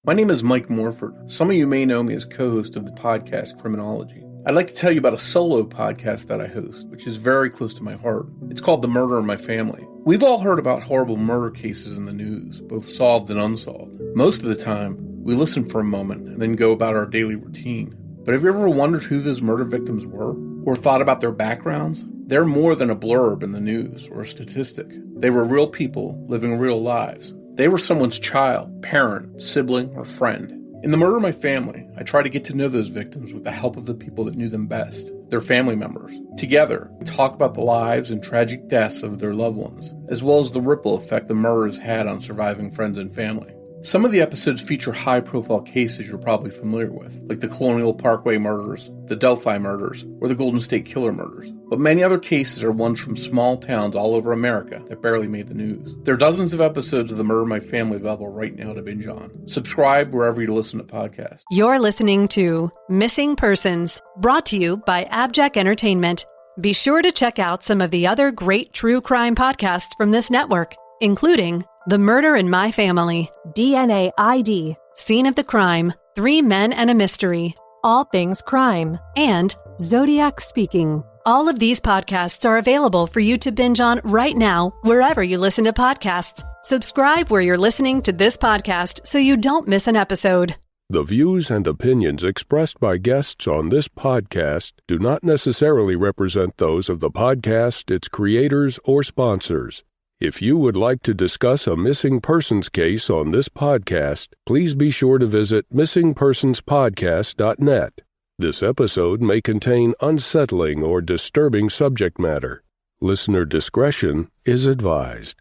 My name is Mike Morford. Some of you may know me as co-host of the podcast Criminology. I'd like to tell you about a solo podcast that I host, which is very close to my heart. It's called The Murder in My Family. We've all heard about horrible murder cases in the news, both solved and unsolved. Most of the time, we listen for a moment and then go about our daily routine. But have you ever wondered who those murder victims were? Or thought about their backgrounds? They're more than a blurb in the news or a statistic. They were real people living real lives. They were someone's child, parent, sibling, or friend. In The Murder in My Family, I try to get to know those victims with the help of the people that knew them best, their family members. Together, we talk about the lives and tragic deaths of their loved ones, as well as the ripple effect the murder has had on surviving friends and family. Some of the episodes feature high-profile cases you're probably familiar with, like the Colonial Parkway murders, the Delphi murders, or the Golden State Killer murders. But many other cases are ones from small towns all over America that barely made the news. There are dozens of episodes of The Murder in My Family available right now to binge on. Subscribe wherever you listen to podcasts. You're listening to Missing Persons, brought to you by AbJack Entertainment. Be sure to check out some of the other great true crime podcasts from this network, including The Murder in My Family, DNA ID, Scene of the Crime, 3 Men and a Mystery, All Things Crime, and Zodiac Speaking. All of these podcasts are available for you to binge on right now, wherever you listen to podcasts. Subscribe where you're listening to this podcast so you don't miss an episode. The views and opinions expressed by guests on this podcast do not necessarily represent those of the podcast, its creators, or sponsors. If you would like to discuss a missing persons case on this podcast, please be sure to visit missingpersonspodcast.net. This episode may contain unsettling or disturbing subject matter. Listener discretion is advised.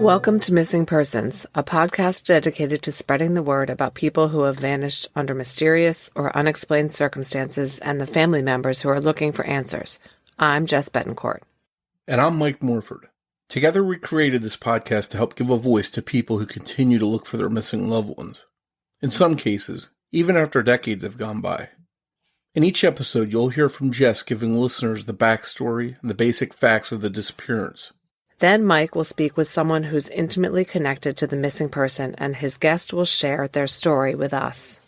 Welcome to Missing Persons, a podcast dedicated to spreading the word about people who have vanished under mysterious or unexplained circumstances and the family members who are looking for answers. I'm Jess Betancourt. And I'm Mike Morford. Together we created this podcast to help give a voice to people who continue to look for their missing loved ones. In some cases, even after decades have gone by. In each episode, you'll hear from Jess giving listeners the backstory and the basic facts of the disappearance. Then Mike will speak with someone who's intimately connected to the missing person, and his guest will share their story with us.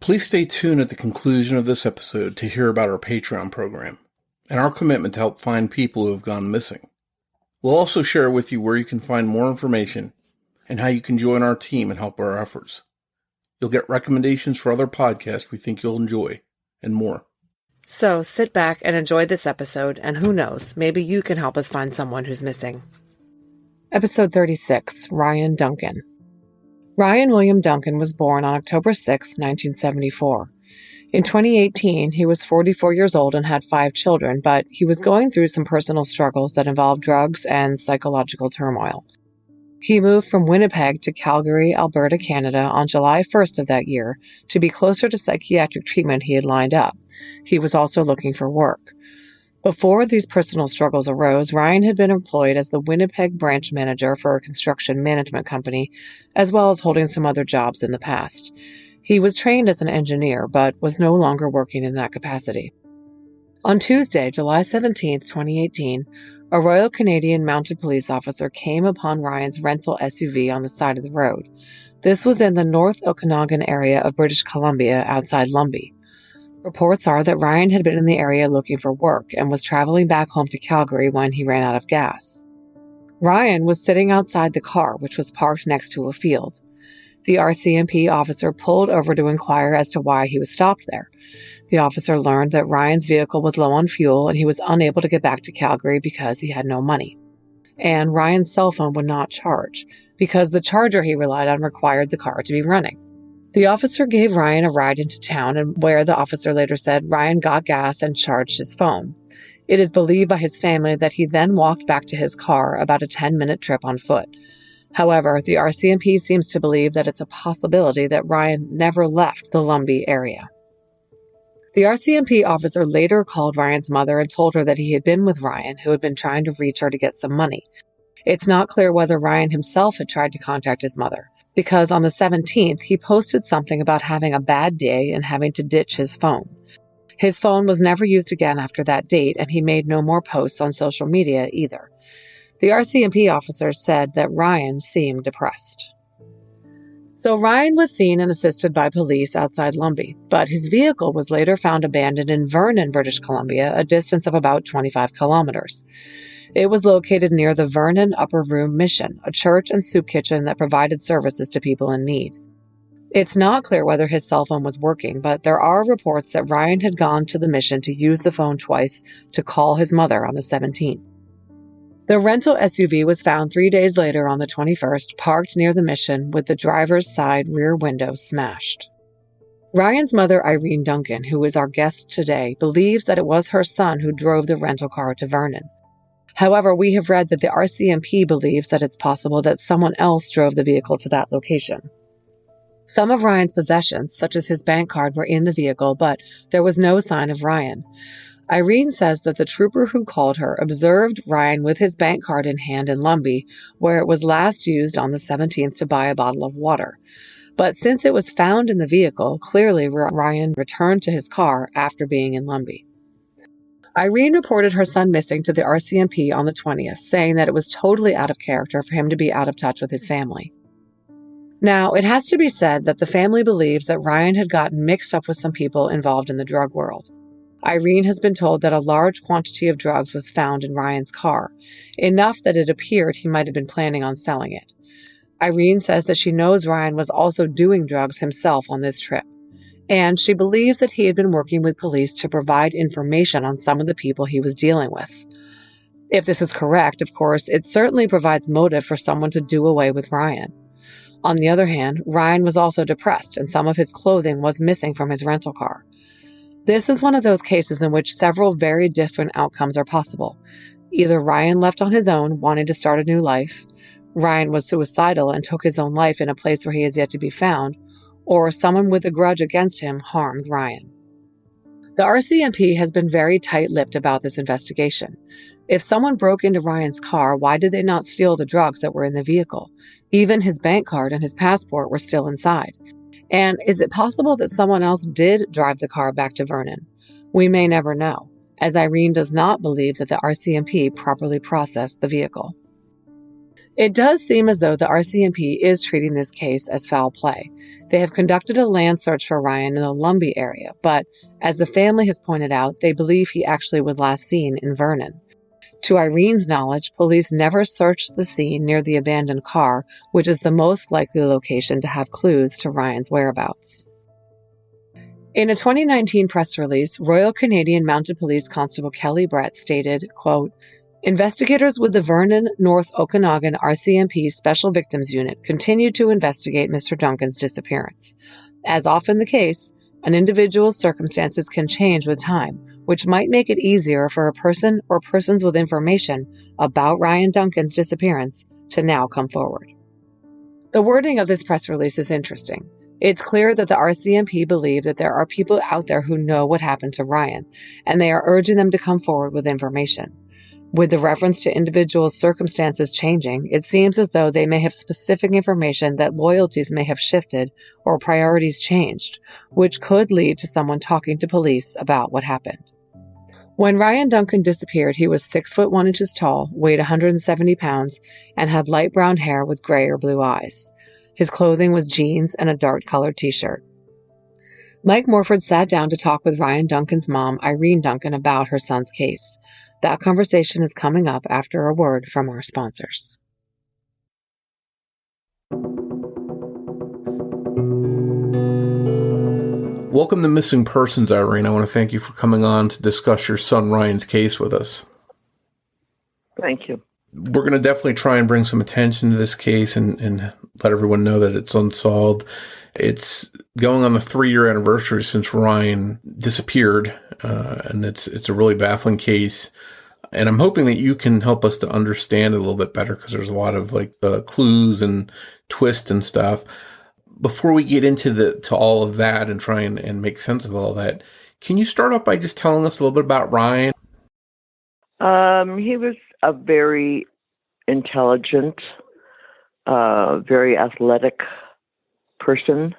Please stay tuned at the conclusion of this episode to hear about our Patreon program and our commitment to help find people who have gone missing. We'll also share with you where you can find more information and how you can join our team and help our efforts. You'll get recommendations for other podcasts we think you'll enjoy, and more. So sit back and enjoy this episode, and who knows, maybe you can help us find someone who's missing. Episode 36, Ryan Duncan. Ryan William Duncan was born on October 6, 1974. In 2018, he was 44 years old and had 5 children, but he was going through some personal struggles that involved drugs and psychological turmoil. He moved from Winnipeg to Calgary, Alberta, Canada on July 1st of that year to be closer to psychiatric treatment he had lined up. He was also looking for work. Before these personal struggles arose, Ryan had been employed as the Winnipeg branch manager for a construction management company, as well as holding some other jobs in the past. He was trained as an engineer, but was no longer working in that capacity. On Tuesday, July 17, 2018, a Royal Canadian Mounted Police officer came upon Ryan's rental SUV on the side of the road. This was in the North Okanagan area of British Columbia outside Lumbee. Reports are that Ryan had been in the area looking for work and was traveling back home to Calgary when he ran out of gas. Ryan was sitting outside the car, which was parked next to a field. The RCMP officer pulled over to inquire as to why he was stopped there. The officer learned that Ryan's vehicle was low on fuel and he was unable to get back to Calgary because he had no money. And Ryan's cell phone would not charge because the charger he relied on required the car to be running. The officer gave Ryan a ride into town, and where the officer later said Ryan got gas and charged his phone. It is believed by his family that he then walked back to his car, about a 10-minute trip on foot. However, the RCMP seems to believe that it's a possibility that Ryan never left the Lumbee area. The RCMP officer later called Ryan's mother and told her that he had been with Ryan, who had been trying to reach her to get some money. It's not clear whether Ryan himself had tried to contact his mother, because on the 17th, he posted something about having a bad day and having to ditch his phone. His phone was never used again after that date, and he made no more posts on social media either. The RCMP officers said that Ryan seemed depressed. So Ryan was seen and assisted by police outside Lumbee, but his vehicle was later found abandoned in Vernon, British Columbia, a distance of about 25 kilometers. It was located near the Vernon Upper Room Mission, a church and soup kitchen that provided services to people in need. It's not clear whether his cell phone was working, but there are reports that Ryan had gone to the mission to use the phone twice to call his mother on the 17th. The rental SUV was found 3 days later on the 21st, parked near the mission with the driver's side rear window smashed. Ryan's mother, Irene Duncan, who is our guest today, believes that it was her son who drove the rental car to Vernon. However, we have read that the RCMP believes that it's possible that someone else drove the vehicle to that location. Some of Ryan's possessions, such as his bank card, were in the vehicle, but there was no sign of Ryan. Irene says that the trooper who called her observed Ryan with his bank card in hand in Lumbee, where it was last used on the 17th to buy a bottle of water. But since it was found in the vehicle, clearly Ryan returned to his car after being in Lumbee. Irene reported her son missing to the RCMP on the 20th, saying that it was totally out of character for him to be out of touch with his family. Now, it has to be said that the family believes that Ryan had gotten mixed up with some people involved in the drug world. Irene has been told that a large quantity of drugs was found in Ryan's car, enough that it appeared he might have been planning on selling it. Irene says that she knows Ryan was also doing drugs himself on this trip, and she believes that he had been working with police to provide information on some of the people he was dealing with. If this is correct, of course, it certainly provides motive for someone to do away with Ryan. On the other hand, Ryan was also depressed, and some of his clothing was missing from his rental car. This is one of those cases in which several very different outcomes are possible. Either Ryan left on his own, wanting to start a new life, Ryan was suicidal and took his own life in a place where he is yet to be found, or someone with a grudge against him harmed Ryan. The RCMP has been very tight-lipped about this investigation. If someone broke into Ryan's car, why did they not steal the drugs that were in the vehicle? Even his bank card and his passport were still inside. And is it possible that someone else did drive the car back to Vernon? We may never know, as Irene does not believe that the RCMP properly processed the vehicle. It does seem as though the RCMP is treating this case as foul play. They have conducted a land search for Ryan in the Lumbee area, but as the family has pointed out, they believe he actually was last seen in Vernon. To Irene's knowledge, police never searched the scene near the abandoned car, which is the most likely location to have clues to Ryan's whereabouts. In a 2019 press release, Royal Canadian Mounted Police Constable Kelly Brett stated, quote, "Investigators with the Vernon North Okanagan RCMP Special Victims Unit continue to investigate Mr. Duncan's disappearance. As often the case, an individual's circumstances can change with time, which might make it easier for a person or persons with information about Ryan Duncan's disappearance to now come forward." The wording of this press release is interesting. It's clear that the RCMP believe that there are people out there who know what happened to Ryan, and they are urging them to come forward with information. With the reference to individuals' circumstances changing, it seems as though they may have specific information that loyalties may have shifted or priorities changed, which could lead to someone talking to police about what happened. When Ryan Duncan disappeared, he was 6'1" tall, weighed 170 pounds, and had light brown hair with gray or blue eyes. His clothing was jeans and a dark-colored t-shirt. Mike Morford sat down to talk with Ryan Duncan's mom, Irene Duncan, about her son's case. That conversation is coming up after a word from our sponsors. Welcome to Missing Persons, Irene. I want to thank you for coming on to discuss your son Ryan's case with us. Thank you. We're going to definitely try and bring some attention to this case and let everyone know that it's unsolved. It's going on the 3-year anniversary since Ryan disappeared, and it's a really baffling case. And I'm hoping that you can help us to understand it a little bit better, because there's a lot of clues and twists and stuff. Before we get into all of that and try and make sense of all that, can you start off by just telling us a little bit about Ryan? He was a very intelligent, very athletic person.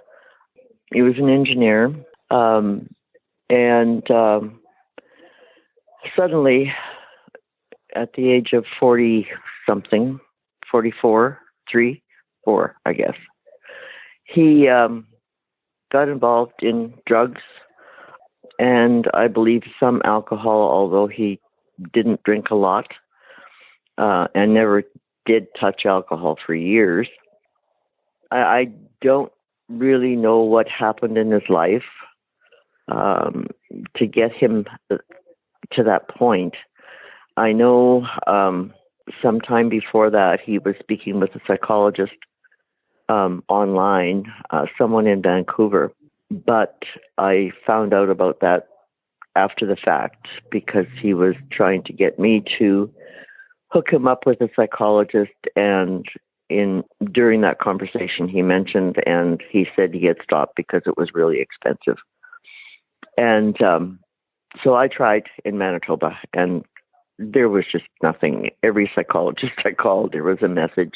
He was an engineer. And suddenly, at the age of 40-something, 44, 4, I guess, he got involved in drugs and I believe some alcohol, although he didn't drink a lot and never did touch alcohol for years. I don't really know what happened in his life to get him to that point. I know sometime before that he was speaking with a psychologist online, someone in Vancouver, but I found out about that after the fact because he was trying to get me to hook him up with a psychologist, and during that conversation he mentioned, and he said he had stopped because it was really expensive. And so I tried in Manitoba, and there was just nothing. Every psychologist I called, there was a message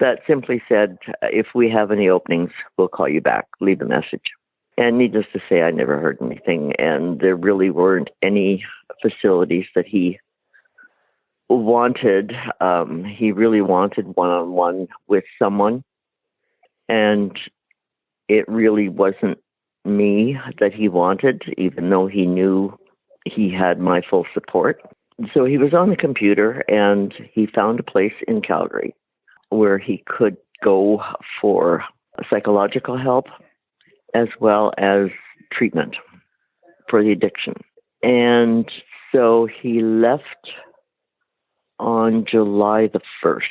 that simply said, if we have any openings, we'll call you back, leave a message. And needless to say, I never heard anything, and there really weren't any facilities that he wanted. He really wanted one-on-one with someone, and it really wasn't me that he wanted, even though he knew he had my full support. So he was on the computer, and he found a place in Calgary where he could go for psychological help as well as treatment for the addiction. And so he left on July the 1st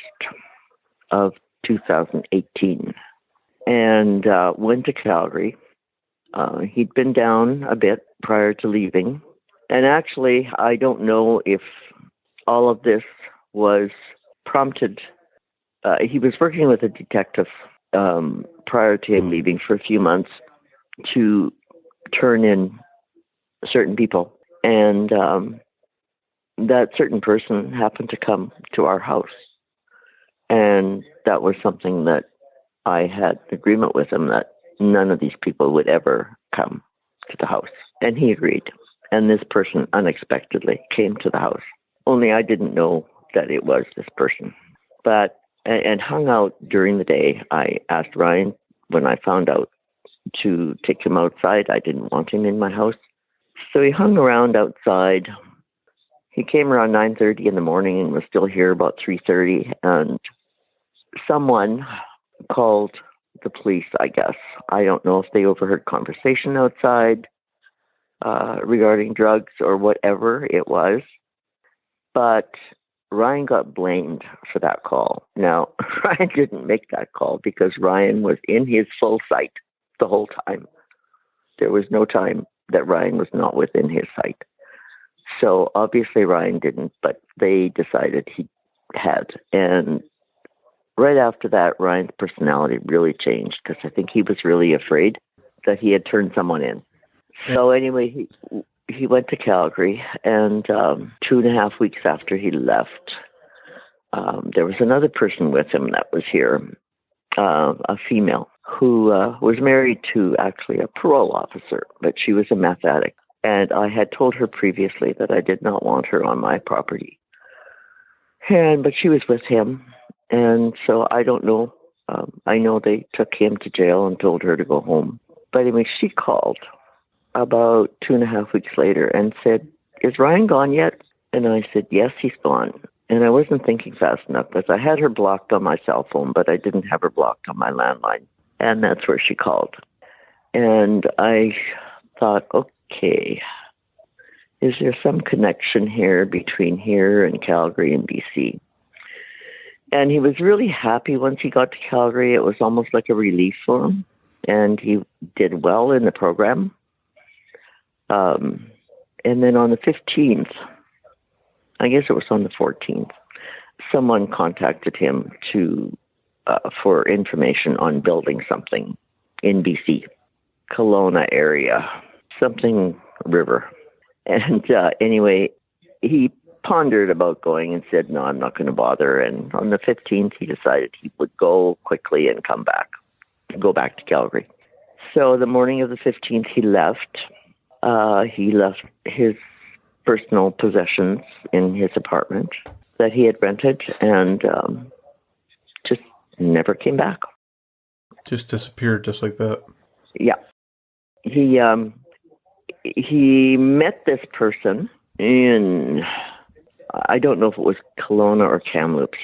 of 2018 and went to Calgary. He'd been down a bit prior to leaving. And actually, I don't know if all of this was prompted. He was working with a detective prior to him leaving for a few months to turn in certain people. And that certain person happened to come to our house. And that was something that I had agreement with him that none of these people would ever come to the house. And he agreed. And this person unexpectedly came to the house. Only I didn't know that it was this person. But, and hung out during the day. I asked Ryan, when I found out, to take him outside. I didn't want him in my house. So he hung around outside. He came around 9:30 in the morning and was still here about 3:30. And someone called the police, I guess. I don't know if they overheard conversation outside regarding drugs or whatever it was. But Ryan got blamed for that call. Now, Ryan didn't make that call because Ryan was in his full sight the whole time. There was no time that Ryan was not within his sight. So obviously Ryan didn't, but they decided he had. And right after that, Ryan's personality really changed because I think he was really afraid that he had turned someone in. So anyway, he went to Calgary, and 2.5 weeks after he left, there was another person with him that was here, a female who was married to actually a parole officer, but she was a meth addict. And I had told her previously that I did not want her on my property. But she was with him, and so I don't know. I know they took him to jail and told her to go home. But anyway, she called about 2.5 weeks later and said, "Is Ryan gone yet?" And I said, "Yes, he's gone." And I wasn't thinking fast enough because I had her blocked on my cell phone, but I didn't have her blocked on my landline. And that's where she called. And I thought, okay, is there some connection here between here and Calgary and BC? And he was really happy once he got to Calgary. It was almost like a relief for him. And he did well in the program. And then on the 15th, I guess it was on the 14th, someone contacted him for information on building something in BC, Kelowna area, something river. And anyway, he pondered about going and said, no, I'm not going to bother. And on the 15th, he decided he would go quickly and go back to Calgary. So the morning of the 15th, he left. He left his personal possessions in his apartment that he had rented and just never came back. Just disappeared just like that. Yeah. He met this person in, I don't know if it was Kelowna or Kamloops.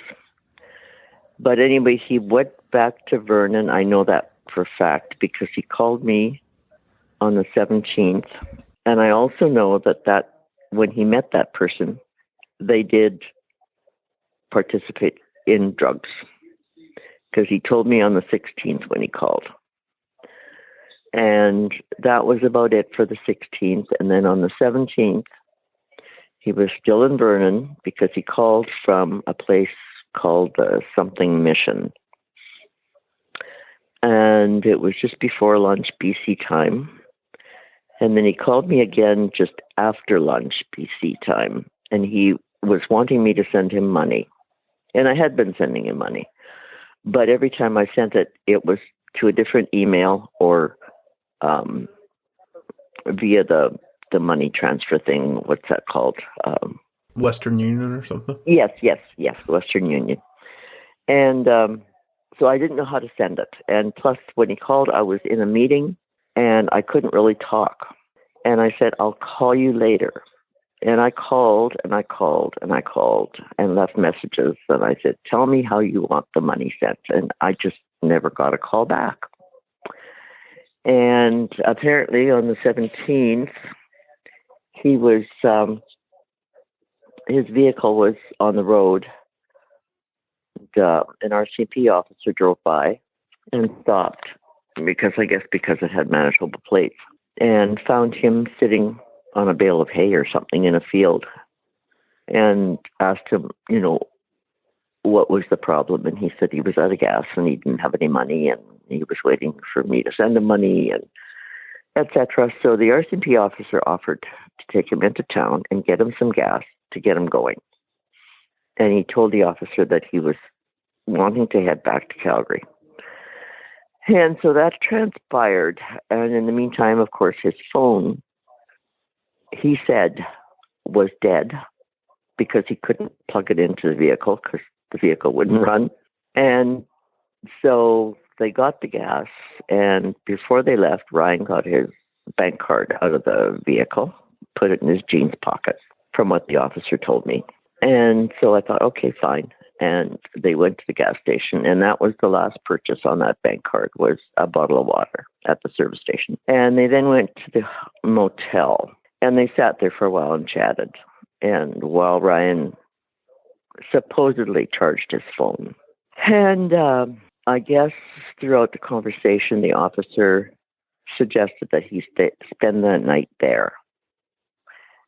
But anyway, he went back to Vernon. I know that for a fact because he called me on the 17th. And I also know that when he met that person, they did participate in drugs because he told me on the 16th when he called. And that was about it for the 16th. And then on the 17th, he was still in Vernon because he called from a place called something Mission. And it was just before lunch BC time. And then he called me again just after lunch BC time. And he was wanting me to send him money. And I had been sending him money. But every time I sent it, it was to a different email or via the money transfer thing. What's that called? Western Union or something? Yes, Western Union. And so I didn't know how to send it. And plus, when he called, I was in a meeting, and I couldn't really talk. And I said, I'll call you later. And I called, and I called, and I called, and left messages. And I said, tell me how you want the money sent. And I just never got a call back. And apparently on the 17th, he was, his vehicle was on the road. An RCMP officer drove by and stopped because it had Manitoba plates, and found him sitting on a bale of hay or something in a field, and asked him, what was the problem. And he said he was out of gas and he didn't have any money, and he was waiting for me to send him money, and etc. So the RCMP officer offered to take him into town and get him some gas to get him going. And he told the officer that he was wanting to head back to Calgary. And so that transpired. And in the meantime, of course, his phone, he said, was dead because he couldn't plug it into the vehicle because the vehicle wouldn't run. And so they got the gas. And before they left, Ryan got his bank card out of the vehicle, put it in his jeans pocket, from what the officer told me. And so I thought, okay, fine. And they went to the gas station, and that was the last purchase on that bank card, was a bottle of water at the service station. And they then went to the motel, and they sat there for a while and chatted. And while Ryan supposedly charged his phone. And I guess throughout the conversation, the officer suggested that he spend the night there.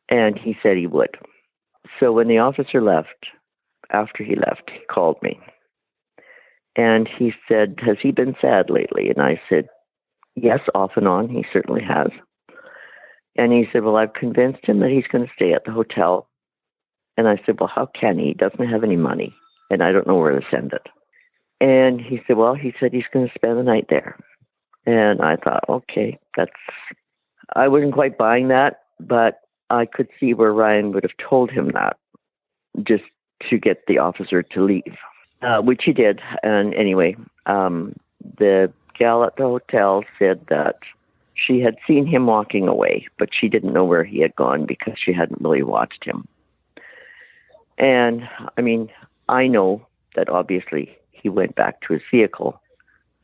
And he said he would. So when the officer left, after he left, he called me. And he said, has he been sad lately? And I said, yes, off and on, he certainly has. And he said, well, I've convinced him that he's going to stay at the hotel. And I said, well, how can he? He doesn't have any money, and I don't know where to send it. And he said, well, he said he's going to spend the night there. And I thought, okay, I wasn't quite buying that, but I could see where Ryan would have told him that just to get the officer to leave, which he did. And anyway, the gal at the hotel said that she had seen him walking away, but she didn't know where he had gone because she hadn't really watched him. And I mean, I know that obviously he went back to his vehicle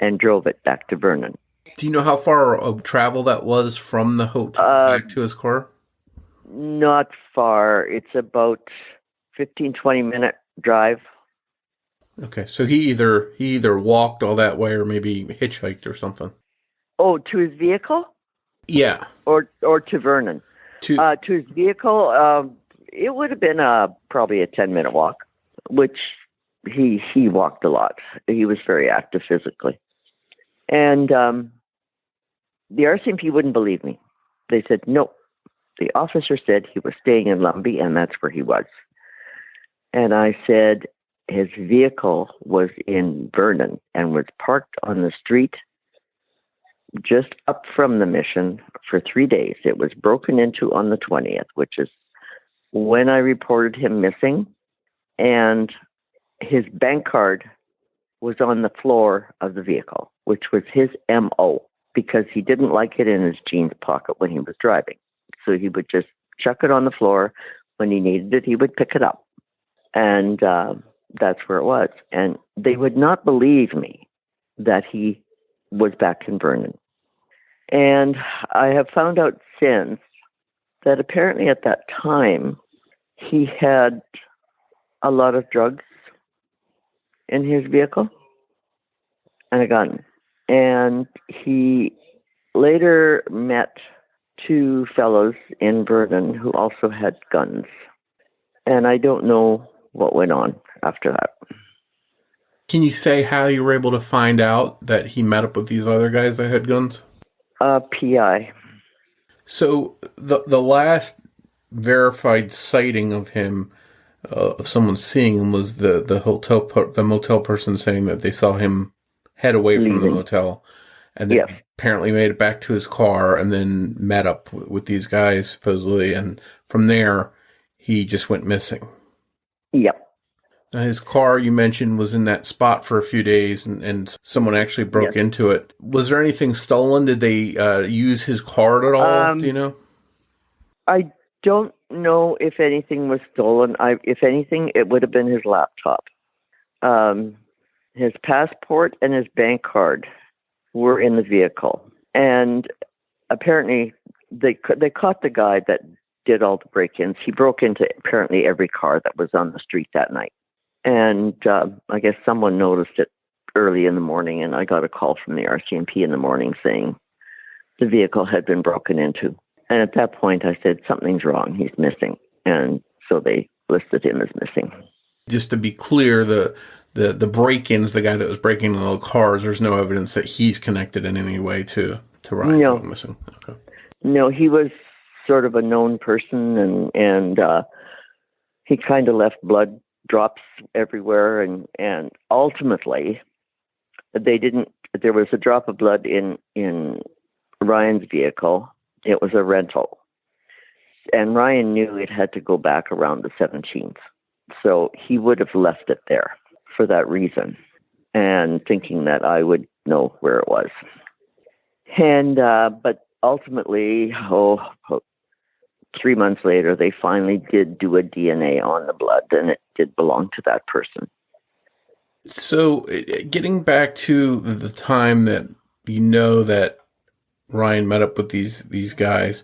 and drove it back to Vernon. Do you know how far of travel that was from the hotel back to his car? Not far. It's about 15, 20-minute drive. Okay, so he either walked all that way or maybe hitchhiked or something. Oh, to his vehicle? Yeah. Or to Vernon. To his vehicle, it would have been probably a 10-minute walk, which he walked a lot. He was very active physically. And the RCMP wouldn't believe me. They said, no, the officer said he was staying in Lumbee, and that's where he was. And I said his vehicle was in Vernon and was parked on the street just up from the mission for 3 days. It was broken into on the 20th, which is when I reported him missing. And his bank card was on the floor of the vehicle, which was his MO, because he didn't like it in his jeans pocket when he was driving. So he would just chuck it on the floor. When he needed it, he would pick it up. And that's where it was. And they would not believe me that he was back in Vernon. And I have found out since that apparently at that time, he had a lot of drugs in his vehicle and a gun. And he later met two fellows in Vernon who also had guns. And I don't know what went on after that. Can you say how you were able to find out that he met up with these other guys that had guns? PI. So the last verified sighting of him, of someone seeing him, was the motel person saying that they saw him head away from the motel, and then apparently made it back to his car and then met up with these guys supposedly, and from there he just went missing. Yep. Now, his car, you mentioned, was in that spot for a few days, and someone actually broke into it. Was there anything stolen? Did they use his card at all? Do you know? I don't know if anything was stolen. If anything, it would have been his laptop. His passport and his bank card were in the vehicle. And apparently, they caught the guy that did all the break-ins. He broke into apparently every car that was on the street that night. And I guess someone noticed it early in the morning, and I got a call from the RCMP in the morning saying the vehicle had been broken into. And at that point, I said, something's wrong. He's missing. And so they listed him as missing. Just to be clear, the break-ins, the guy that was breaking into the cars, there's no evidence that he's connected in any way to Ryan going missing. Okay. No, he was sort of a known person, and he kind of left blood drops everywhere, and ultimately there was a drop of blood in Ryan's vehicle. It was a rental, and Ryan knew it had to go back around the 17th, so he would have left it there for that reason, and thinking that I would know where it was. And but ultimately, 3 months later, they finally did do a DNA on the blood, and it did belong to that person. So, getting back to the time that you know that Ryan met up with these guys,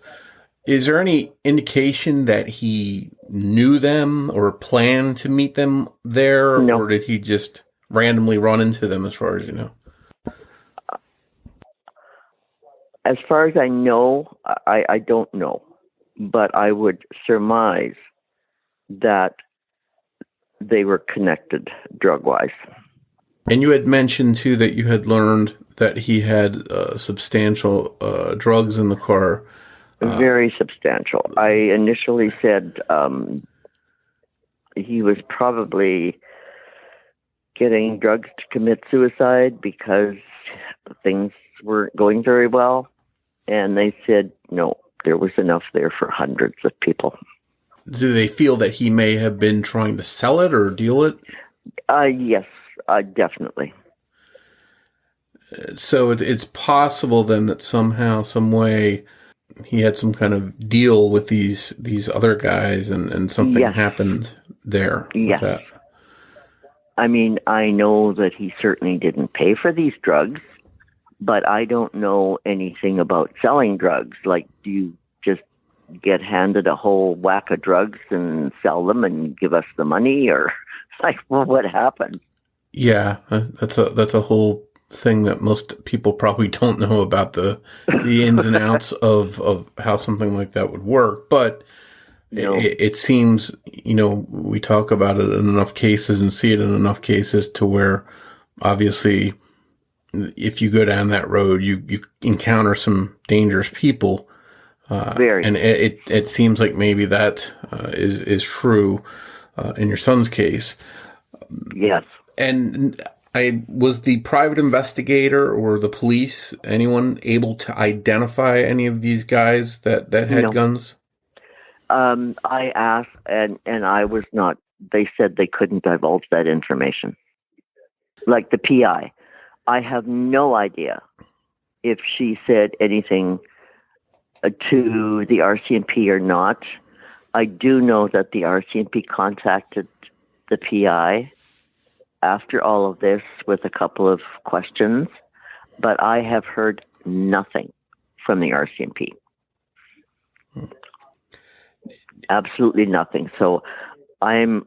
is there any indication that he knew them or planned to meet them there? No. Or did he just randomly run into them, as far as you know? As far as I know, I don't know. But I would surmise that they were connected drug-wise. And you had mentioned, too, that you had learned that he had substantial drugs in the car. Very substantial. I initially said he was probably getting drugs to commit suicide because things weren't going very well. And they said, no, there was enough there for hundreds of people. Do they feel that he may have been trying to sell it or deal it? Yes, definitely. So it's possible then that somehow, some way, he had some kind of deal with these other guys, and something happened there with that. I mean, I know that he certainly didn't pay for these drugs, but I don't know anything about selling drugs. Like, do you just get handed a whole whack of drugs and sell them and give us the money, or like, well, what happened? Yeah, that's a whole thing that most people probably don't know about the ins and outs of how something like that would work. But it seems, we talk about it in enough cases and see it in enough cases to where obviously if you go down that road, you encounter some dangerous people. And it seems like maybe that is true. in your son's case. Yes. And was the private investigator or the police, anyone able to identify any of these guys that had No. guns? I asked, and I was not. They said they couldn't divulge that information. Like the PI, I have no idea if she said anything to the RCMP or not. I do know that the RCMP contacted the PI after all of this with a couple of questions, but I have heard nothing from the RCMP. Absolutely nothing. So I'm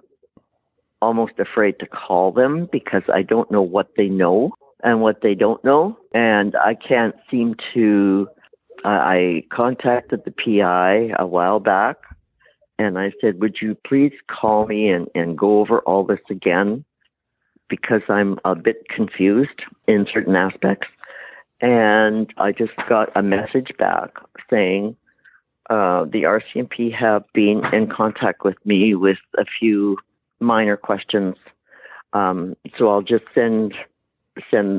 almost afraid to call them because I don't know what they know and what they don't know. And I can't seem to, I contacted the PI a while back and I said, would you please call me and go over all this again? Because I'm a bit confused in certain aspects. And I just got a message back saying, the RCMP have been in contact with me with a few minor questions. So I'll just send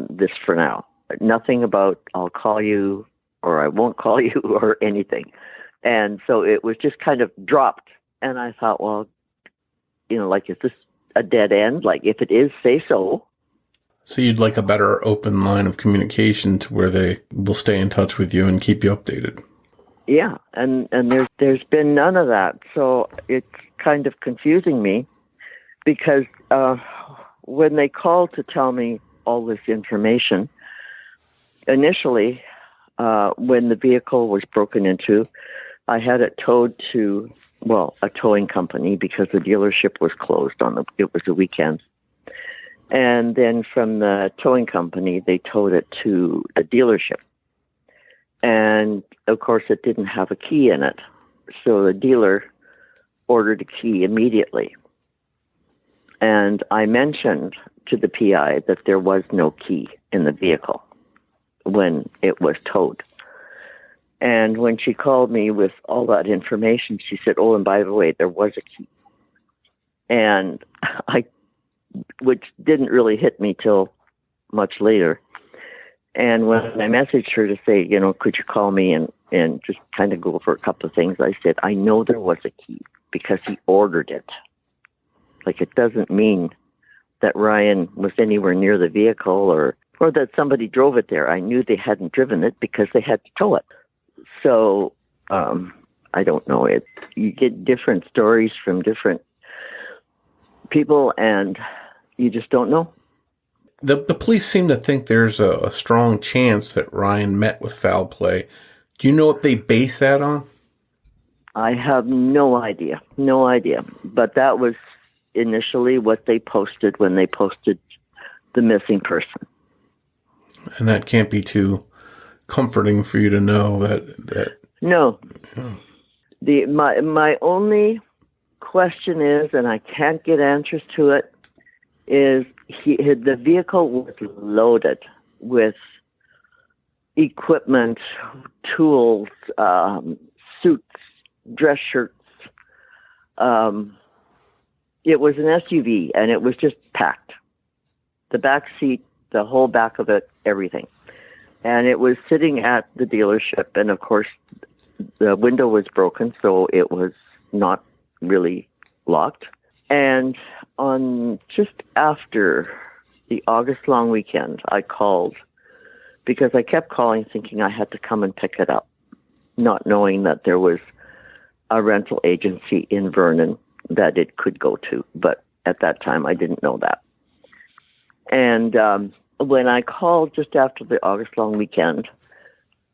this for now. Nothing about I'll call you or I won't call you or anything. And so it was just kind of dropped. And I thought, well, like, is this a dead end? Like, if it is, say so. So you'd like a better open line of communication to where they will stay in touch with you and keep you updated. Yeah, and there's been none of that. So it's kind of confusing me because when they called to tell me all this information, initially, when the vehicle was broken into, I had it towed to, a towing company because the dealership was closed it was a weekend. And then from the towing company, they towed it to the dealership. And of course, it didn't have a key in it. So the dealer ordered a key immediately. And I mentioned to the PI that there was no key in the vehicle when it was towed. And when she called me with all that information, she said, oh, and by the way, there was a key. And which didn't really hit me till much later. And when I messaged her to say, could you call me and just kind of go over a couple of things, I said, I know there was a key because he ordered it. Like, it doesn't mean that Ryan was anywhere near the vehicle or that somebody drove it there. I knew they hadn't driven it because they had to tow it. So, I don't know. You get different stories from different people and you just don't know. The police seem to think there's a strong chance that Ryan met with foul play. Do you know what they base that on? I have no idea. No idea. But that was initially what they posted when they posted the missing person. And that can't be too comforting for you to know that. No. Yeah. My only question is, and I can't get answers to it, is the vehicle was loaded with equipment, tools, suits, dress shirts. It was an SUV, and it was just packed. The back seat, the whole back of it, everything. And it was sitting at the dealership, and of course, the window was broken, so it was not really locked. And on just after the August long weekend, I called because I kept calling thinking I had to come and pick it up, not knowing that there was a rental agency in Vernon that it could go to. But at that time, I didn't know that. And when I called just after the August long weekend,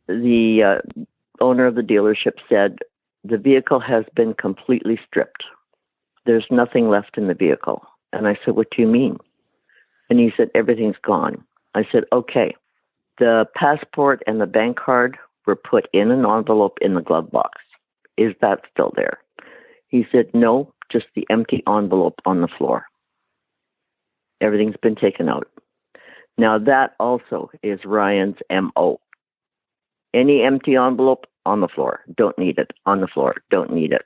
the owner of the dealership said, the vehicle has been completely stripped. There's nothing left in the vehicle. And I said, what do you mean? And he said, everything's gone. I said, okay. The passport and the bank card were put in an envelope in the glove box. Is that still there? He said, no, just the empty envelope on the floor. Everything's been taken out. Now that also is Ryan's MO. Any empty envelope on the floor, don't need it. On the floor, don't need it.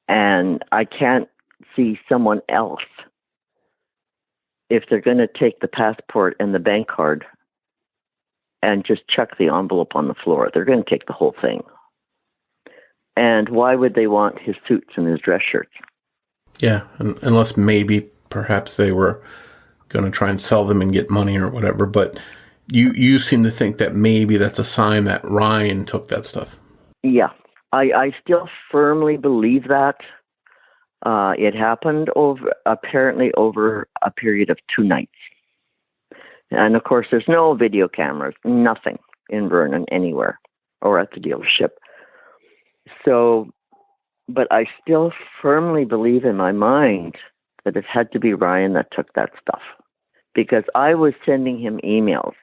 And I can't see someone else, if they're going to take the passport and the bank card and just chuck the envelope on the floor, they're going to take the whole thing. And why would they want his suits and his dress shirts? Yeah, unless maybe perhaps they were going to try and sell them and get money or whatever. But you seem to think that maybe that's a sign that Ryan took that stuff. Yeah, I still firmly believe that. It happened apparently over a period of 2 nights. And of course, there's no video cameras, nothing in Vernon anywhere or at the dealership. So, but I still firmly believe in my mind that it had to be Ryan that took that stuff, because I was sending him emails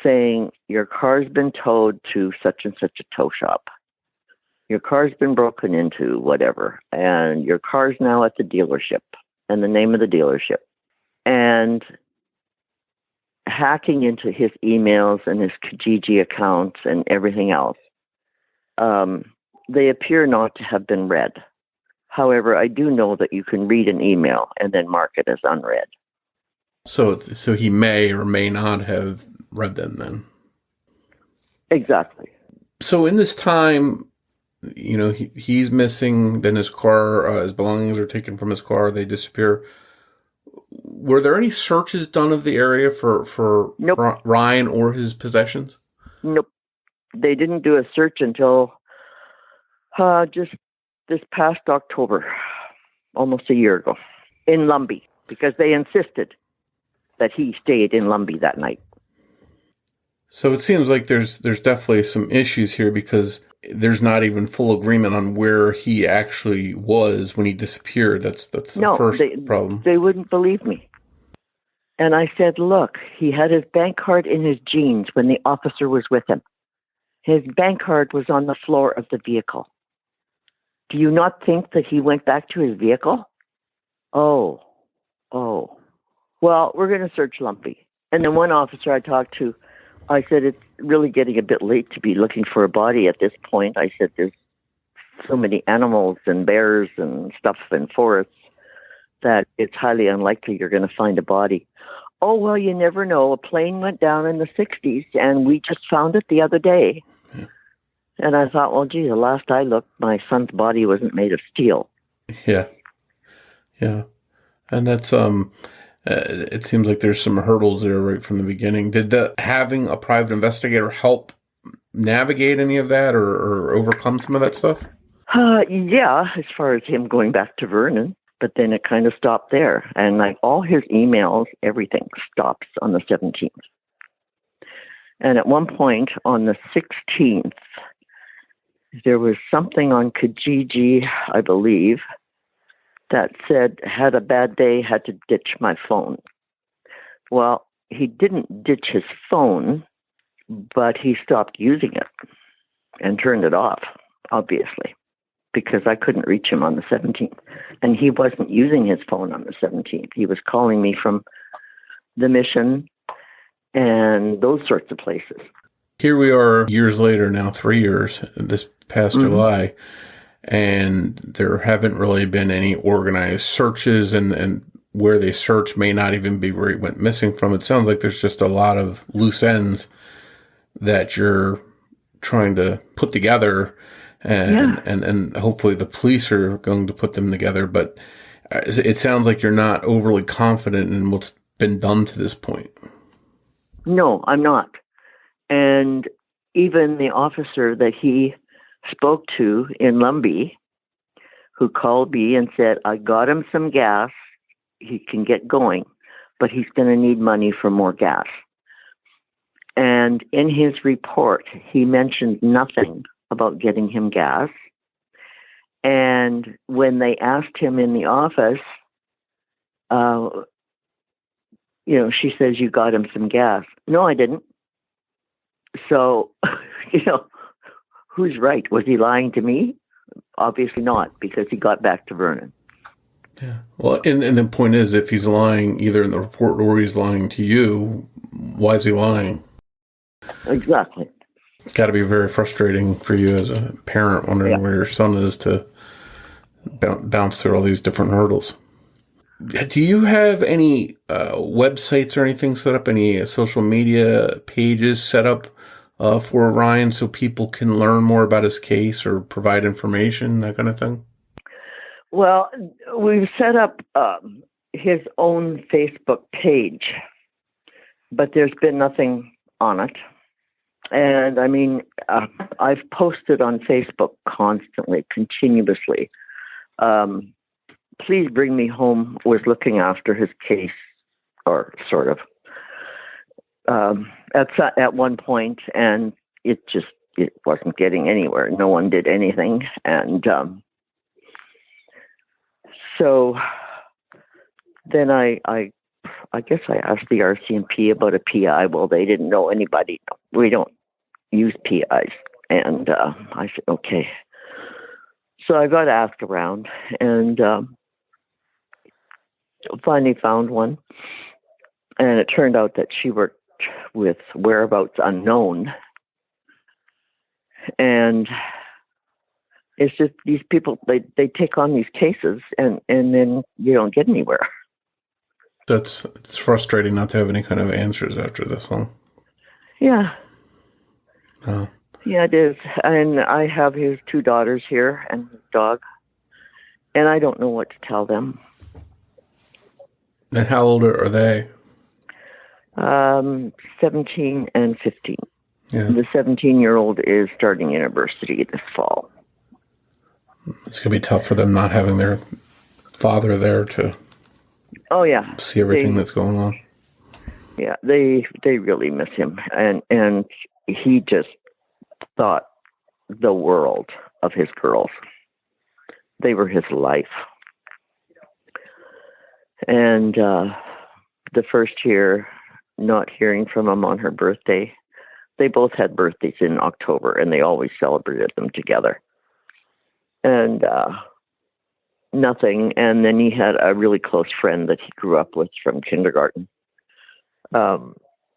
saying, your car's been towed to such and such a tow shop. Your car's been broken into, whatever, and your car's now at the dealership, and the name of the dealership. And hacking into his emails and his Kijiji accounts and everything else, they appear not to have been read. However, I do know that you can read an email and then mark it as unread. So he may or may not have read them then. Exactly. So in this time, you know, he's missing, then his car, his belongings are taken from his car, they disappear. Were there any searches done of the area for Nope. Ryan or his possessions? Nope. They didn't do a search until just this past October, almost a year ago, in Lumbee, because they insisted that he stayed in Lumbee that night. So it seems like there's definitely some issues here, because there's not even full agreement on where he actually was when he disappeared. That's the first problem. They wouldn't believe me. And I said, look, he had his bank card in his jeans when the officer was with him. His bank card was on the floor of the vehicle. Do you not think that he went back to his vehicle? Oh. Well, we're going to search Lumbee. And then one officer I talked to, I said, it's really getting a bit late to be looking for a body at this point. I said, there's so many animals and bears and stuff in forests that it's highly unlikely you're going to find a body. Oh, well, you never know. A plane went down in the 60s, and we just found it the other day. Yeah. And I thought, well, gee, the last I looked, my son's body wasn't made of steel. Yeah. And that's, it seems like there's some hurdles there right from the beginning. Did having a private investigator help navigate any of that or overcome some of that stuff? Yeah, as far as him going back to Vernon. But then it kind of stopped there. And like all his emails, everything stops on the 17th. And at one point on the 16th, there was something on Kijiji, I believe, that said, had a bad day, had to ditch my phone. Well, he didn't ditch his phone, but he stopped using it and turned it off, obviously, because I couldn't reach him on the 17th. And he wasn't using his phone on the 17th. He was calling me from the Mission and those sorts of places. Here we are years later now, 3 years, this past July, and there haven't really been any organized searches, and where they search may not even be where he went missing from. It sounds like there's just a lot of loose ends that you're trying to put together, and hopefully the police are going to put them together. But it sounds like you're not overly confident in what's been done to this point. No, I'm not. And even the officer that he spoke to in Lumbee, who called me and said, I got him some gas, he can get going, but he's going to need money for more gas. And in his report, he mentioned nothing about getting him gas. And when they asked him in the office, she says, you got him some gas. No, I didn't. So, who's right? Was he lying to me? Obviously not, because he got back to Vernon. Yeah. Well, and the point is, if he's lying either in the report or he's lying to you, why is he lying? Exactly. It's got to be very frustrating for you as a parent, wondering where your son is, to bounce through all these different hurdles. Do you have any websites or anything set up, any social media pages set up for Ryan so people can learn more about his case or provide information, that kind of thing? Well, we've set up his own Facebook page, but there's been nothing on it. And I mean, I've posted on Facebook constantly, continuously. Please Bring Me Home was looking after his case, or sort of, at one point, and it wasn't getting anywhere. No one did anything. And so then I guess I asked the RCMP about a PI. Well, they didn't know anybody. We don't use PIs. And I said, okay. So I got asked around and finally found one. And it turned out that she worked with Whereabouts Unknown. And it's just these people, they take on these cases and then you don't get anywhere. It's frustrating not to have any kind of answers after this long. Yeah. Oh. Yeah, it is. And I have his 2 daughters here and his dog. And I don't know what to tell them. And how old are they? 17 and 15. Yeah. The 17-year-old is starting university this fall. It's going to be tough for them not having their father there to see everything that's going on. Yeah, they really miss him. And he just thought the world of his girls. They were his life. And the first year, not hearing from him on her birthday, they both had birthdays in October, and they always celebrated them together. And nothing. And then he had a really close friend that he grew up with from kindergarten.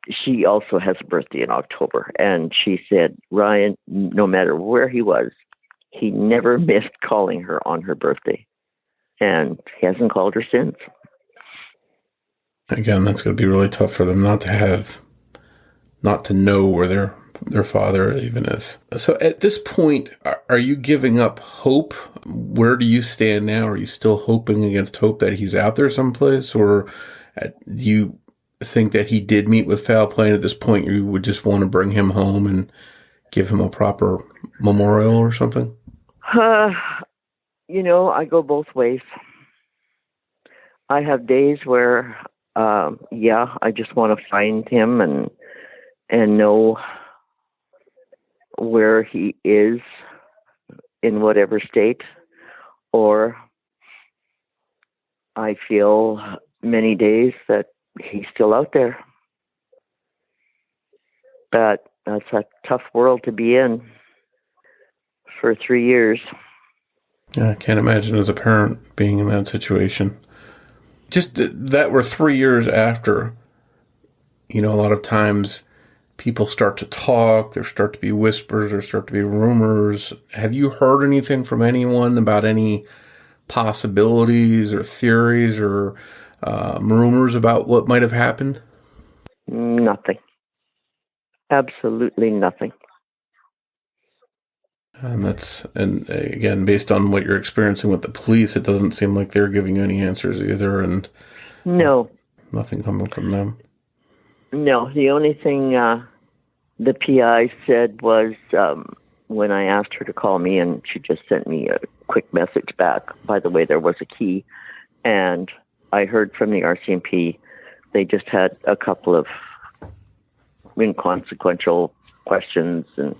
She also has a birthday in October. And she said, Ryan, no matter where he was, he never missed calling her on her birthday. And he hasn't called her since. Again, that's going to be really tough for them not to know where their father even is. So at this point, are you giving up hope? Where do you stand now? Are you still hoping against hope that he's out there someplace? Or do you think that he did meet with foul play, and at this point you would just want to bring him home and give him a proper memorial or something? I go both ways. I have days where, I just want to find him and know where he is in whatever state, or I feel many days that he's still out there. But that's a tough world to be in for 3 years. Yeah, I can't imagine as a parent being in that situation. Just that we're 3 years after, a lot of times people start to talk, there start to be whispers, there start to be rumors. Have you heard anything from anyone about any possibilities or theories or rumors about what might have happened? Nothing. Absolutely nothing. And again, based on what you're experiencing with the police, it doesn't seem like they're giving you any answers either, and no, nothing coming from them. No, the only thing the PI said was when I asked her to call me, and she just sent me a quick message back. By the way, there was a key, and I heard from the RCMP they just had a couple of inconsequential questions, and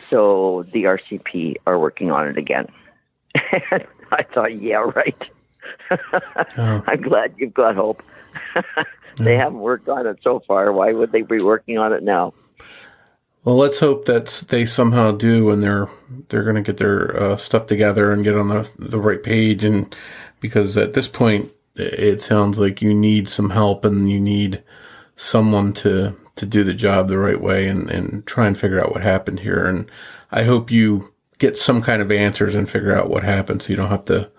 so the RCMP are working on it again. And I thought, yeah, right. Oh. I'm glad you've got hope. They haven't worked on it so far. Why would they be working on it now? Well, let's hope that they somehow do, and they're going to get their stuff together and get on the right page. And because at this point, it sounds like you need some help, and you need someone to do the job the right way and try and figure out what happened here. And I hope you get some kind of answers and figure out what happened, so you don't have to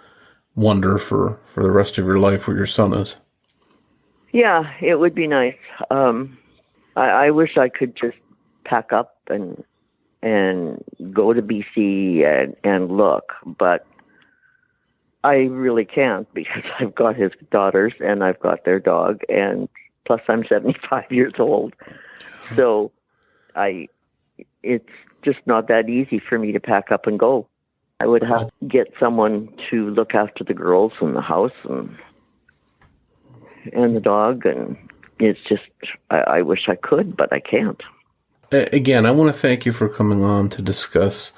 wonder for the rest of your life where your son is. Yeah, it would be nice. I wish I could just pack up and go to BC and look, but I really can't because I've got his daughters and I've got their dog, and plus I'm 75 years old. So it's just not that easy for me to pack up and go. I would have to get someone to look after the girls and the house and the dog, and it's just, I wish I could, but I can't. Again, I want to thank you for coming on to discuss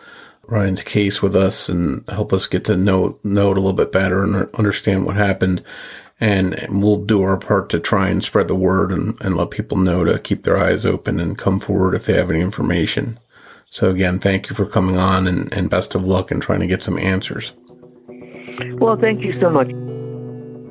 Ryan's case with us and help us get to know it a little bit better and understand what happened. And we'll do our part to try and spread the word and let people know to keep their eyes open and come forward if they have any information. So again, thank you for coming on, and best of luck in trying to get some answers. Well, thank you so much.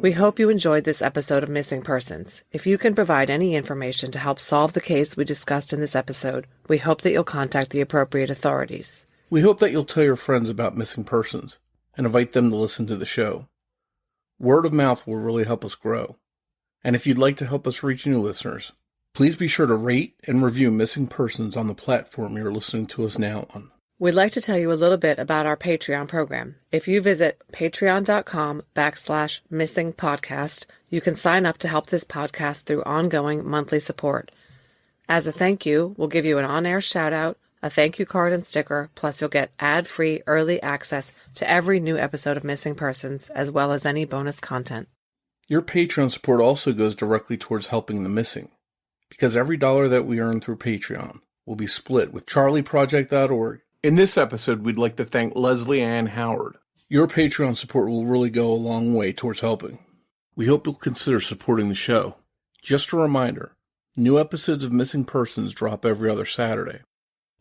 We hope you enjoyed this episode of Missing Persons. If you can provide any information to help solve the case we discussed in this episode, we hope that you'll contact the appropriate authorities. We hope that you'll tell your friends about Missing Persons and invite them to listen to the show. Word of mouth will really help us grow. And if you'd like to help us reach new listeners, please be sure to rate and review Missing Persons on the platform you're listening to us now on. We'd like to tell you a little bit about our Patreon program. If you visit patreon.com/missingpodcast, you can sign up to help this podcast through ongoing monthly support. As a thank you, we'll give you an on-air shout-out, a thank you card and sticker, plus you'll get ad-free early access to every new episode of Missing Persons, as well as any bonus content. Your Patreon support also goes directly towards helping the missing, because every dollar that we earn through Patreon will be split with charlieproject.org. In this episode, we'd like to thank Leslie Ann Howard. Your Patreon support will really go a long way towards helping. We hope you'll consider supporting the show. Just a reminder, new episodes of Missing Persons drop every other Saturday.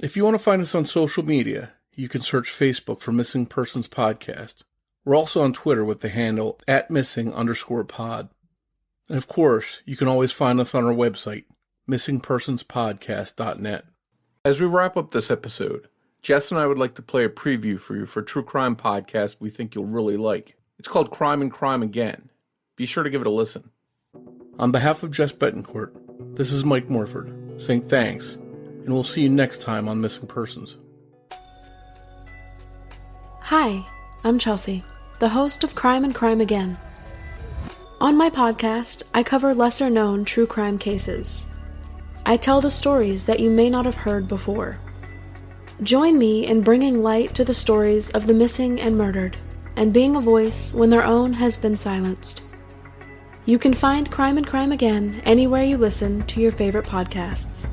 If you want to find us on social media, you can search Facebook for Missing Persons Podcast. We're also on Twitter with the handle @missing_pod. And of course, you can always find us on our website, missingpersonspodcast.net. As we wrap up this episode, Jess and I would like to play a preview for you for a true crime podcast we think you'll really like. It's called Crime and Crime Again. Be sure to give it a listen. On behalf of Jess Betancourt, this is Mike Morford saying thanks, and we'll see you next time on Missing Persons. Hi, I'm Chelsea, the host of Crime and Crime Again. On my podcast, I cover lesser-known true crime cases. I tell the stories that you may not have heard before. Join me in bringing light to the stories of the missing and murdered, and being a voice when their own has been silenced. You can find Crime and Crime Again anywhere you listen to your favorite podcasts.